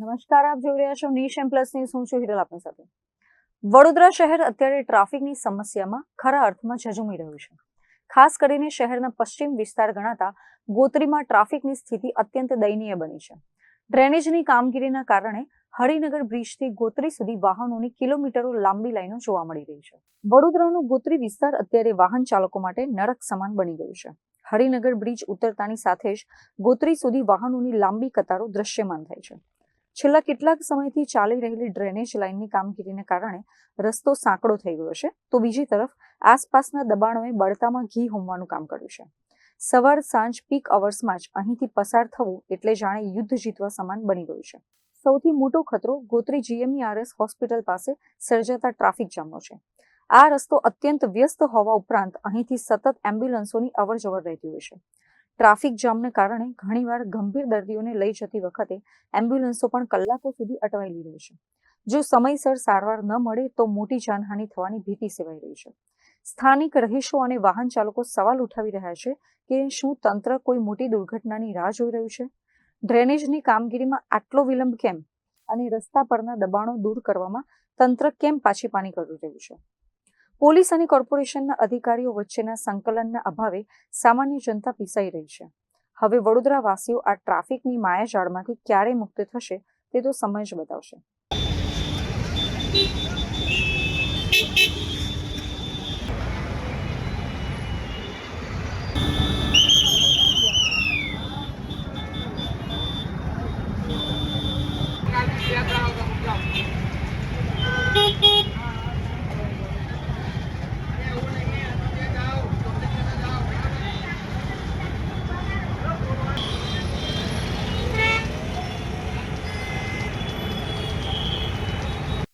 નમસ્કાર, આપ જોઈ રહ્યા છો નેશન પ્લસ ન્યૂઝ. હું છું હિરલ આપની સાથે. વડોદરા શહેર અત્યારે ટ્રાફિકની સમસ્યામાં ખરા અર્થમાં ઝઝૂમી રહ્યું છે. ખાસ કરીને શહેરના પશ્ચિમ વિસ્તાર ગણાતા ગોત્રીમાં ટ્રાફિકની સ્થિતિ અત્યંત દયનીય બની છે. ડ્રેનેજની કામગીરીના કારણે હરિનગર બ્રિજથી ગોત્રી સુધી વાહનોની કિલોમીટરો લાંબી લાઈનો જોવા મળી રહી છે. વડોદરાનો ગોત્રી વિસ્તાર અત્યારે વાહન ચાલકો માટે નરક સમાન બની ગયું છે. હરિનગર બ્રિજ ઉતરતાની સાથે જ ગોત્રી સુધી વાહનોની લાંબી કતારો દ્રશ્યમાન થાય છે. છેલ્લા કેટલાક સમયથી ચાલી રહેલી ડ્રેનેજ લાઇનની કામગીરીને કારણે રસ્તો સાંકડો થઈ ગયો છે, તો બીજી તરફ આસપાસના દબાણોએ બળતામાં ઘી હોમવાનું કામ કર્યું છે. સવાર સાંજ પીક અવર્સમાં જ અહીંથી પસાર થવું એટલે જાણે યુદ્ધ જીતવા સમાન બની ગયું છે. સૌથી મોટો ખતરો ગોત્રી GMERS હોસ્પિટલ પાસે સર્જાતા ટ્રાફિક જામનો છે. આ રસ્તો અત્યંત વ્યસ્ત હોવા ઉપરાંત અહીંથી સતત એમ્બ્યુલન્સોની અવરજવર રહેતી હોય છે. ટ્રાફિક જામને કારણે ઘણીવાર ગંભીર દર્દીઓને લઈ જતી વખતે એમ્બ્યુલન્સો પણ કલાકો સુધી અટવાયેલી રહે છે. જો સમયસર સારવાર ન મળે તો મોટી જાનહાનિ થવાની ભીતિ સેવાઈ રહી છે. સ્થાનિક રહીશો અને વાહન ચાલકો સવાલ ઉઠાવી રહ્યા છે કે શું તંત્ર કોઈ મોટી દુર્ઘટનાની રાહ જોઈ રહ્યું છે? ડ્રેનેજની કામગીરીમાં આટલો વિલંબ કેમ? અને રસ્તા પરના દબાણો દૂર કરવામાં તંત્ર કેમ પાછી-પાની કરી રહ્યું છે? પોલીસ અને કોર્પોરેશનના અધિકારીઓ વચ્ચેના સંકલનના અભાવે સામાન્ય જનતા પીસાઈ રહી છે. હવે વડોદરા વાસીઓ આ ટ્રાફિકની માયાજાળમાંથી ક્યારે મુક્ત થશે તે તો સમય જ બતાવશે.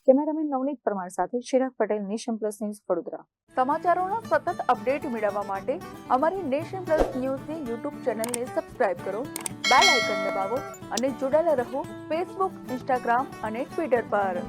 કેમેરામેન નવનીત પરમાર સાથે Chirag Patel, Nation Plus News, Vadodara. સમાચારોનો સતત અપડેટ મેળવવા માટે અમારી નેશન પ્લસ ન્યૂઝની યુટ્યુબ ચેનલને સબસ્ક્રાઇબ કરો, બેલ આઇકન દબાવો અને જોડાયેલા રહો ફેસબુક, ઇન્સ્ટાગ્રામ અને ટ્વિટર પર.